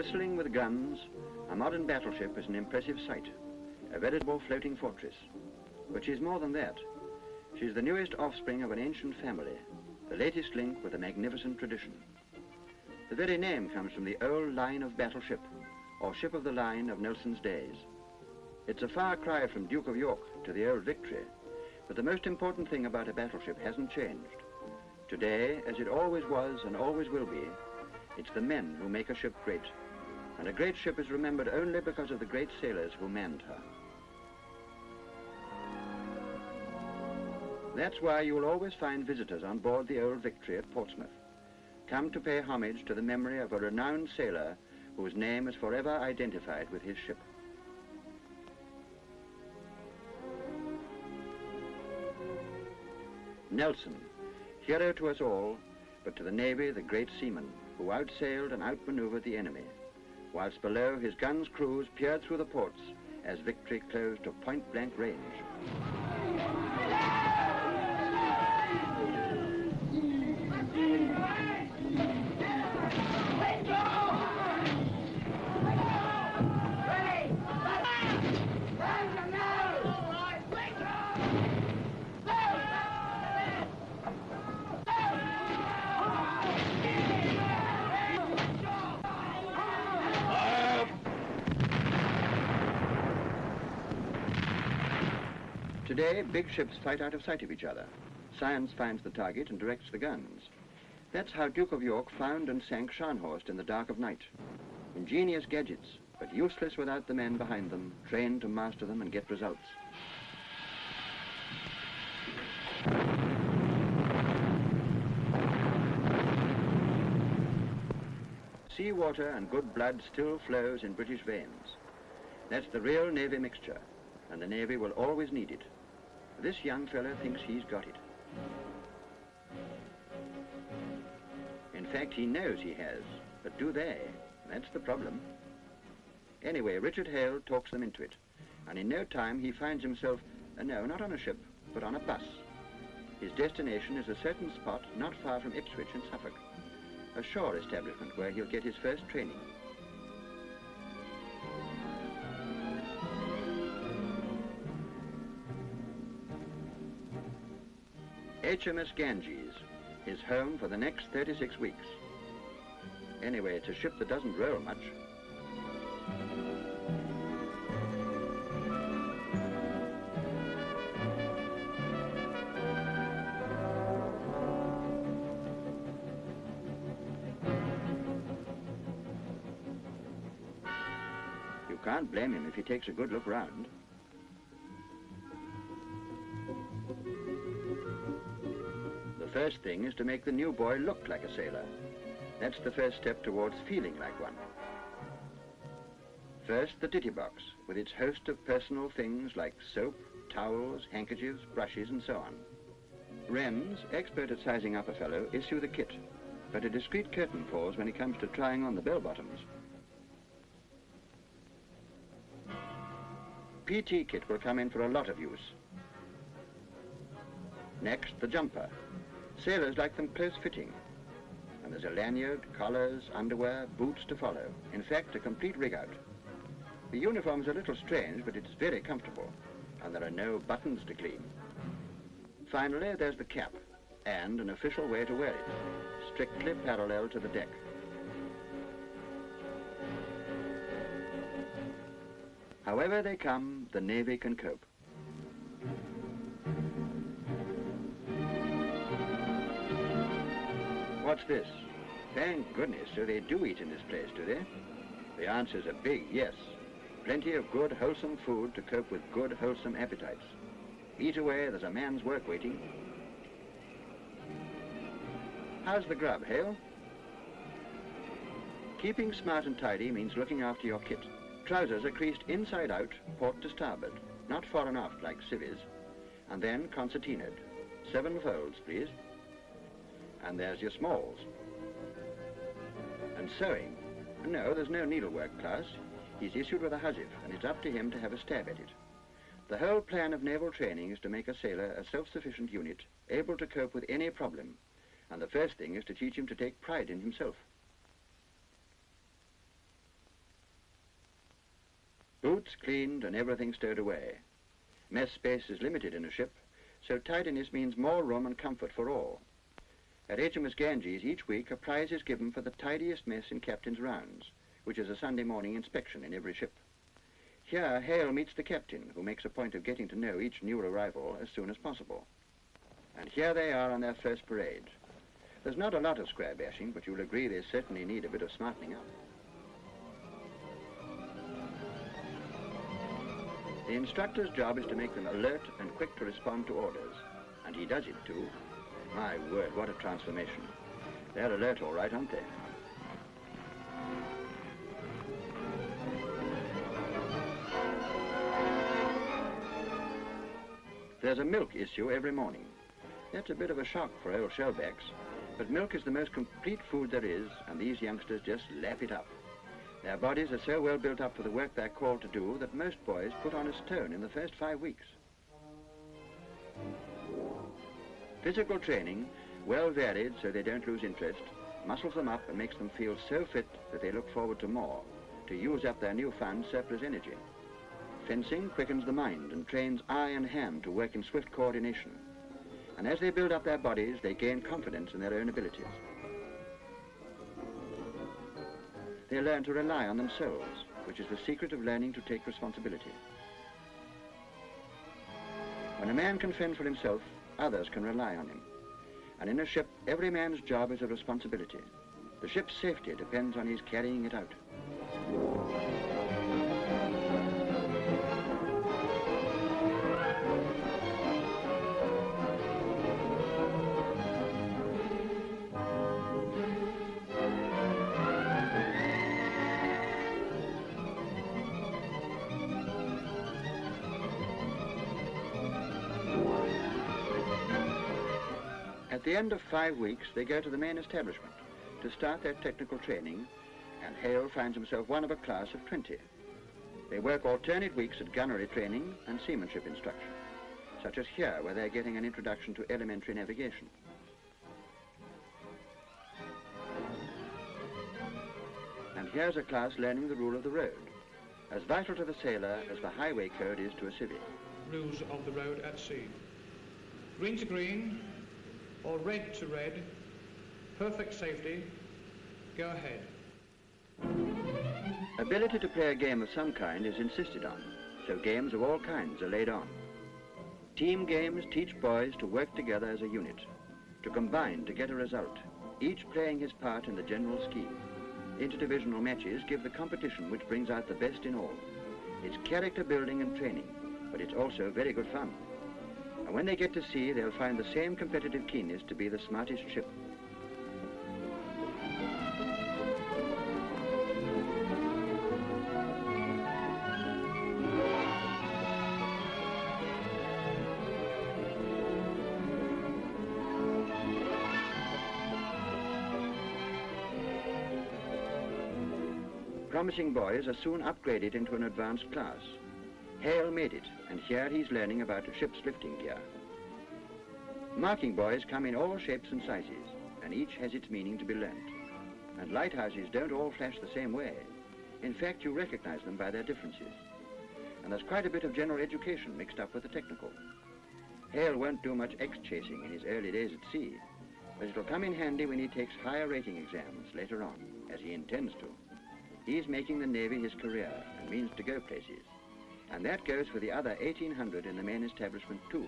Bristling with guns, a modern battleship is an impressive sight, a veritable floating fortress. But she's more than that. She's the newest offspring of an ancient family, the latest link with a magnificent tradition. The very name comes from the old line of battleship, or ship of the line of Nelson's days. It's a far cry from Duke of York to the old Victory, but the most important thing about a battleship hasn't changed. Today, as it always was and always will be, it's the men who make a ship great, and a great ship is remembered only because of the great sailors who manned her. That's why you will always find visitors on board the old Victory at Portsmouth, come to pay homage to the memory of a renowned sailor whose name is forever identified with his ship. Nelson, hero to us all, but to the Navy the great seaman who outsailed and outmaneuvered the enemy, whilst below his guns' crews peered through the ports as Victory closed to point-blank range. Today, big ships fight out of sight of each other. Science finds the target and directs the guns. That's how Duke of York found and sank Scharnhorst in the dark of night. Ingenious gadgets, but useless without the men behind them, trained to master them and get results. Seawater and good blood still flows in British veins. That's the real Navy mixture, and the Navy will always need it. This young fellow thinks he's got it. In fact, he knows he has, but do they? That's the problem. Anyway, Richard Hale talks them into it, and in no time he finds himself, no, not on a ship, but on a bus. His destination is a certain spot not far from Ipswich in Suffolk, a shore establishment where he'll get his first training. HMS Ganges, his home for the next 36 weeks. Anyway, it's a ship that doesn't roll much. You can't blame him if he takes a good look round. The first thing is to make the new boy look like a sailor. That's the first step towards feeling like one. First, the ditty box, with its host of personal things like soap, towels, handkerchiefs, brushes, and so on. Wrens, expert at sizing up a fellow, issue the kit, but a discreet curtain falls when it comes to trying on the bell-bottoms. PT kit will come in for a lot of use. Next, the jumper. Sailors like them close-fitting, and there's a lanyard, collars, underwear, boots to follow. In fact, a complete rig-out. The uniform's a little strange, but it's very comfortable, and there are no buttons to clean. Finally, there's the cap, and an official way to wear it, strictly parallel to the deck. However they come, the Navy can cope. What's this? Thank goodness, so they do eat in this place, do they? The answer's a big yes. Plenty of good, wholesome food to cope with good, wholesome appetites. Eat away, there's a man's work waiting. How's the grub, Hale? Keeping smart and tidy means looking after your kit. Trousers are creased inside out, port to starboard, not fore and aft like civvies, and then concertinaed. 7 folds, please. And there's your smalls. And sewing. No, there's no needlework class. He's issued with a hussif, and it's up to him to have a stab at it. The whole plan of naval training is to make a sailor a self-sufficient unit, able to cope with any problem. And the first thing is to teach him to take pride in himself. Boots cleaned and everything stowed away. Mess space is limited in a ship, so tidiness means more room and comfort for all. At HMS Ganges each week a prize is given for the tidiest mess in captain's rounds, which is a Sunday morning inspection in every ship. Here Hale meets the captain, who makes a point of getting to know each new arrival as soon as possible. And here they are on their first parade. There's not a lot of square bashing, but you'll agree they certainly need a bit of smartening up. The instructor's job is to make them alert and quick to respond to orders, and he does it too. My word, what a transformation. They're alert all right, aren't they? There's a milk issue every morning. That's a bit of a shock for old shellbacks, but milk is the most complete food there is, and these youngsters just lap it up. Their bodies are so well built up for the work they're called to do that most boys put on a stone in the first 5 weeks. Physical training, well varied so they don't lose interest, muscles them up and makes them feel so fit that they look forward to more, to use up their newfound surplus energy. Fencing quickens the mind and trains eye and hand to work in swift coordination. And as they build up their bodies, they gain confidence in their own abilities. They learn to rely on themselves, which is the secret of learning to take responsibility. When a man can fend for himself, others can rely on him. And in a ship, every man's job is a responsibility. The ship's safety depends on his carrying it out. At the end of 5 weeks, they go to the main establishment to start their technical training, and Hale finds himself one of a class of 20. They work alternate weeks at gunnery training and seamanship instruction, such as here, where they're getting an introduction to elementary navigation. And here's a class learning the rule of the road, as vital to the sailor as the highway code is to a civvy. Rules of the road at sea. Green to green, or red to red, perfect safety, go ahead. Ability to play a game of some kind is insisted on, so games of all kinds are laid on. Team games teach boys to work together as a unit, to combine to get a result, each playing his part in the general scheme. Interdivisional matches give the competition which brings out the best in all. It's character building and training, but it's also very good fun. And when they get to sea, they'll find the same competitive keenness to be the smartest ship. Promising boys are soon upgraded into an advanced class. Hale made it, and here he's learning about a ship's lifting gear. Marking boys come in all shapes and sizes, and each has its meaning to be learnt. And lighthouses don't all flash the same way. In fact, you recognize them by their differences. And there's quite a bit of general education mixed up with the technical. Hale won't do much X-chasing in his early days at sea, but it'll come in handy when he takes higher rating exams later on, as he intends to. He's making the Navy his career and means to go places. And that goes for the other 1,800 in the main establishment too.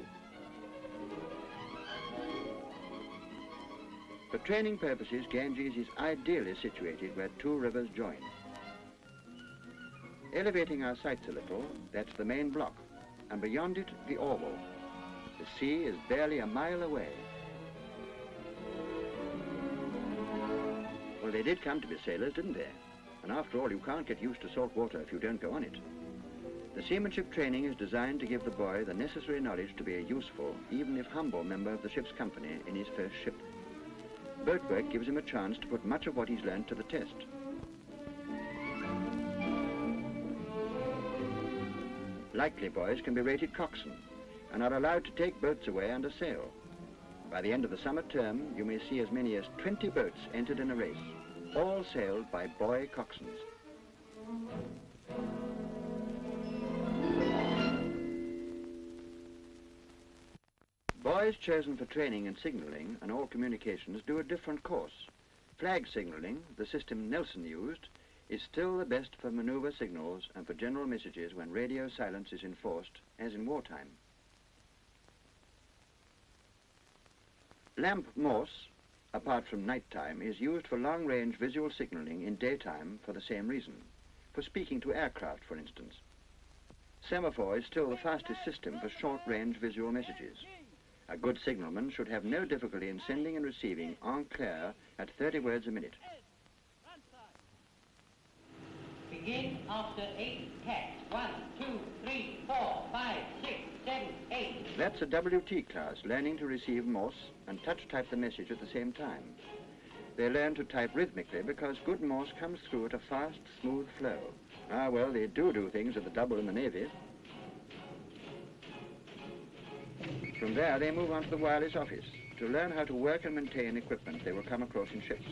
For training purposes, Ganges is ideally situated where two rivers join. Elevating our sights a little, that's the main block, and beyond it, the Orwell. The sea is barely a mile away. Well, they did come to be sailors, didn't they? And after all, you can't get used to salt water if you don't go on it. The seamanship training is designed to give the boy the necessary knowledge to be a useful, even if humble, member of the ship's company in his first ship. Boat work gives him a chance to put much of what he's learned to the test. Likely boys can be rated coxswain and are allowed to take boats away under sail. By the end of the summer term, you may see as many as 20 boats entered in a race, all sailed by boy coxswains. boys chosen for training and signalling and all communications do a different course. Flag signalling, the system Nelson used, is still the best for maneuver signals and for general messages when radio silence is enforced, as in wartime. Lamp Morse, apart from nighttime, is used for long-range visual signalling in daytime for the same reason, for speaking to aircraft, for instance. Semaphore is still the fastest system for short-range visual messages. A good signalman should have no difficulty in sending and receiving en clair at 30 words a minute. Begin after 8 tacks. 1, 2, 3, 4, 5, 6, 7, 8. That's a WT class, learning to receive Morse and touch-type the message at the same time. They learn to type rhythmically because good Morse comes through at a fast, smooth flow. Ah, well, they do things at the double in the Navy. From there, they move on to the wireless office to learn how to work and maintain equipment they will come across in ships.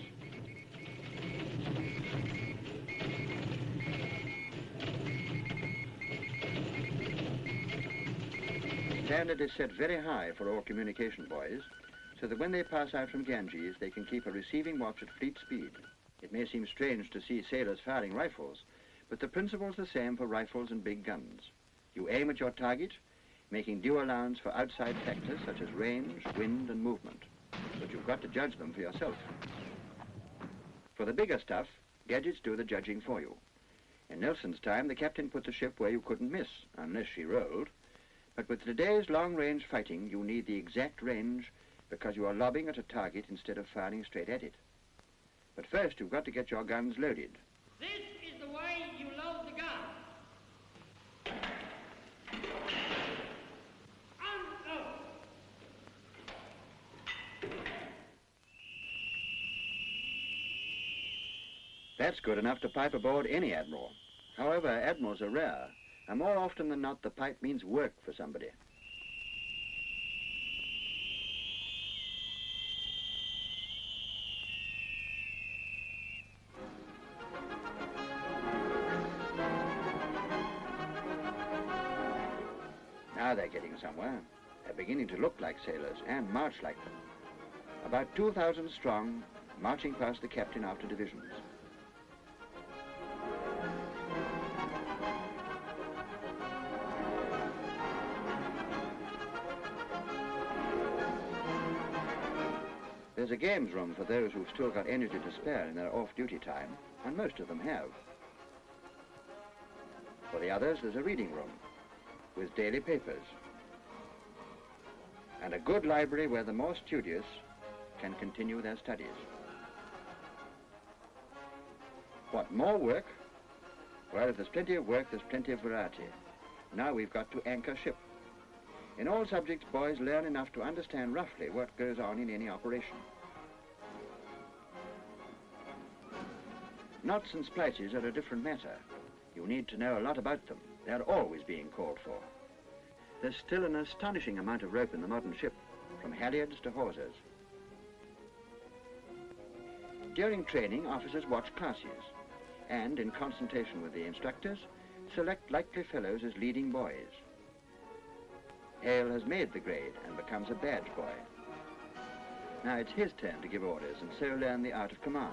The standard is set very high for all communication boys, so that when they pass out from Ganges, they can keep a receiving watch at fleet speed. It may seem strange to see sailors firing rifles, but the principle's the same for rifles and big guns. You aim at your target, making due allowance for outside factors such as range, wind, and movement. But you've got to judge them for yourself. For the bigger stuff, gadgets do the judging for you. In Nelson's time, the captain put the ship where you couldn't miss, unless she rolled. But with today's long-range fighting, you need the exact range because you are lobbing at a target instead of firing straight at it. But first, you've got to get your guns loaded. This is the way you load the gun. Unload. That's good enough to pipe aboard any admiral. However, admirals are rare, and more often than not, the pipe means work for somebody. Now they're getting somewhere. They're beginning to look like sailors and march like them. About 2,000 strong, marching past the captain after divisions. There's a games room for those who've still got energy to spare in their off-duty time, and most of them have. For the others, there's a reading room with daily papers, and a good library where the more studious can continue their studies. What more work? Well, if there's plenty of work, there's plenty of variety. Now we've got to anchor ship. In all subjects, boys learn enough to understand roughly what goes on in any operation. Knots and splices are a different matter. You need to know a lot about them. They're always being called for. There's still an astonishing amount of rope in the modern ship, from halyards to hawsers. During training, officers watch classes, and in consultation with the instructors, select likely fellows as leading boys. Hale has made the grade and becomes a badge boy. Now it's his turn to give orders and so learn the art of command.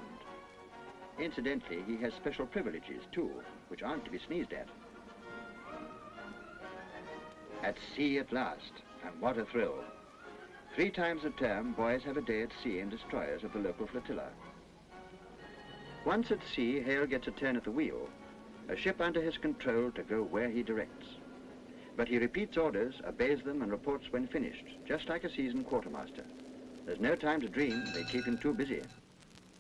Incidentally, he has special privileges too, which aren't to be sneezed at. At sea at last, and what a thrill. 3 times a term, boys have a day at sea in destroyers of the local flotilla. Once at sea, Hale gets a turn at the wheel, a ship under his control to go where he directs. But he repeats orders, obeys them, and reports when finished, just like a seasoned quartermaster. There's no time to dream, they keep him too busy.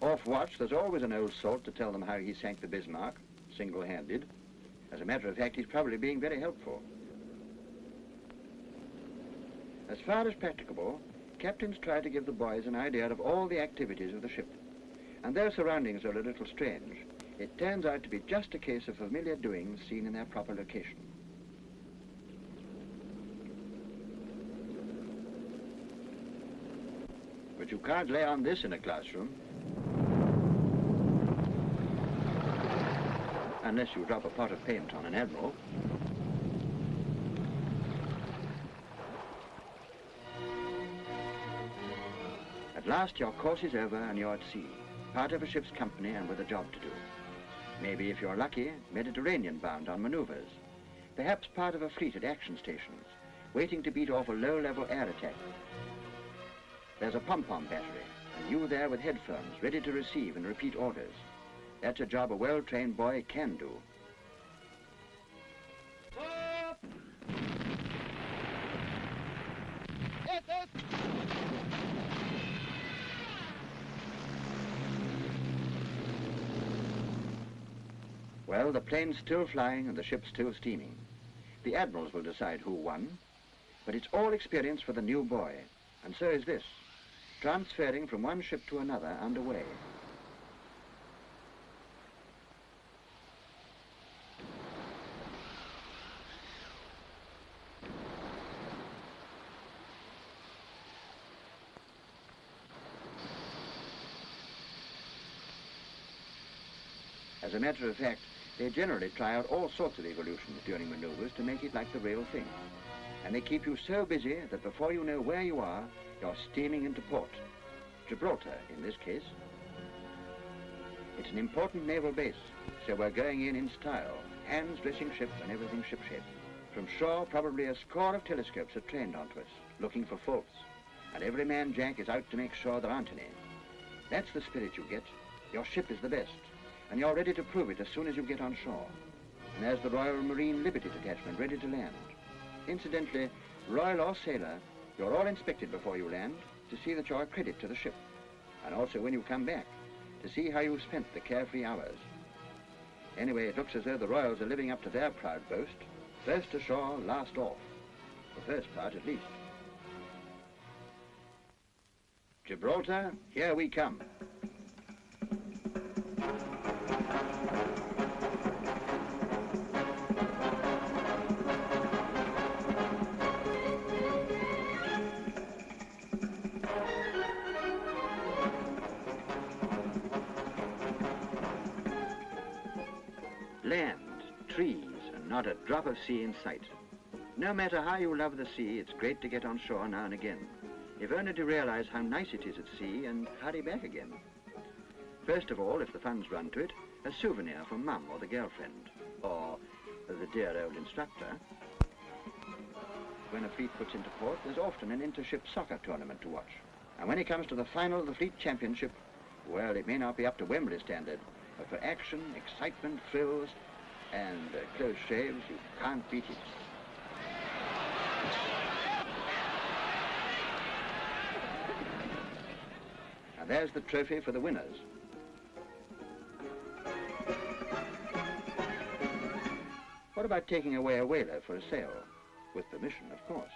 Off watch, there's always an old salt to tell them how he sank the Bismarck, single-handed. As a matter of fact, he's probably being very helpful. As far as practicable, captains try to give the boys an idea of all the activities of the ship. And their surroundings are a little strange. It turns out to be just a case of familiar doings seen in their proper location. But you can't lay on this in a classroom. Unless you drop a pot of paint on an admiral. At last your course is over and you're at sea, part of a ship's company and with a job to do. Maybe, if you're lucky, Mediterranean bound on maneuvers. Perhaps part of a fleet at action stations, waiting to beat off a low-level air attack. There's a pom-pom battery, and you there with headphones, ready to receive and repeat orders. That's a job a well-trained boy can do. Well, the plane's still flying and the ship's still steaming. The admirals will decide who won, but it's all experience for the new boy, and so is this, transferring from one ship to another underway. As a matter of fact, they generally try out all sorts of evolutions during maneuvers to make it like the real thing. And they keep you so busy that before you know where you are, you're steaming into port. Gibraltar, in this case. It's an important naval base, so we're going in style, hands dressing ship and everything shipshape. From shore, probably a score of telescopes are trained onto us, looking for faults. And every man Jack is out to make sure there aren't any. That's the spirit you get. Your ship is the best. And you're ready to prove it as soon as you get on shore. And there's the Royal Marine Liberty Detachment ready to land. Incidentally, Royal or sailor, you're all inspected before you land to see that you're a credit to the ship. And also when you come back, to see how you spent the carefree hours. Anyway, it looks as though the Royals are living up to their proud boast. First ashore, last off. The first part, at least. Gibraltar, here we come. Land, trees, and not a drop of sea in sight. No matter how you love the sea, it's great to get on shore now and again, if only to realize how nice it is at sea and hurry back again. First of all, if the funds run to it, a souvenir from Mum or the girlfriend, or the dear old instructor. When a fleet puts into port, there's often an intership soccer tournament to watch. And when it comes to the final of the fleet championship, well, it may not be up to Wembley standard, but for action, excitement, thrills, and close shaves, you can't beat it. And there's the trophy for the winners. What about taking away a whaler for a sail? With permission, of course.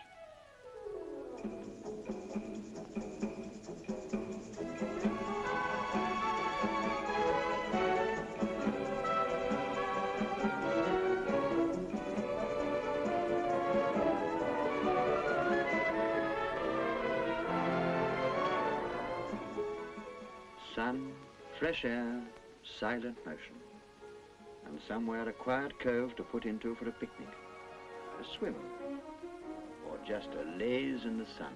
Sun, fresh air, silent motion. And somewhere a quiet cove to put into for a picnic, a swim, or just a laze in the sun.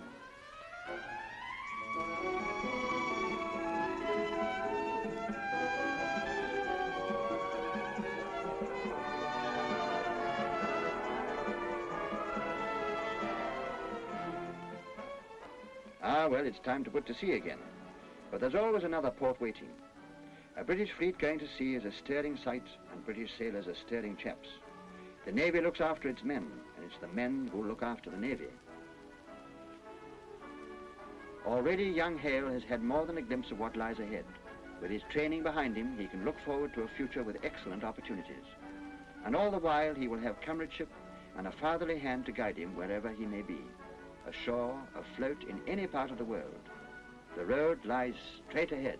Ah, well, it's time to put to sea again. But there's always another port waiting. A British fleet going to sea is a stirring sight, and British sailors are stirring chaps. The Navy looks after its men, and it's the men who look after the Navy. Already young Hale has had more than a glimpse of what lies ahead. With his training behind him, he can look forward to a future with excellent opportunities. And all the while, he will have comradeship and a fatherly hand to guide him wherever he may be, ashore, afloat, in any part of the world. The road lies straight ahead.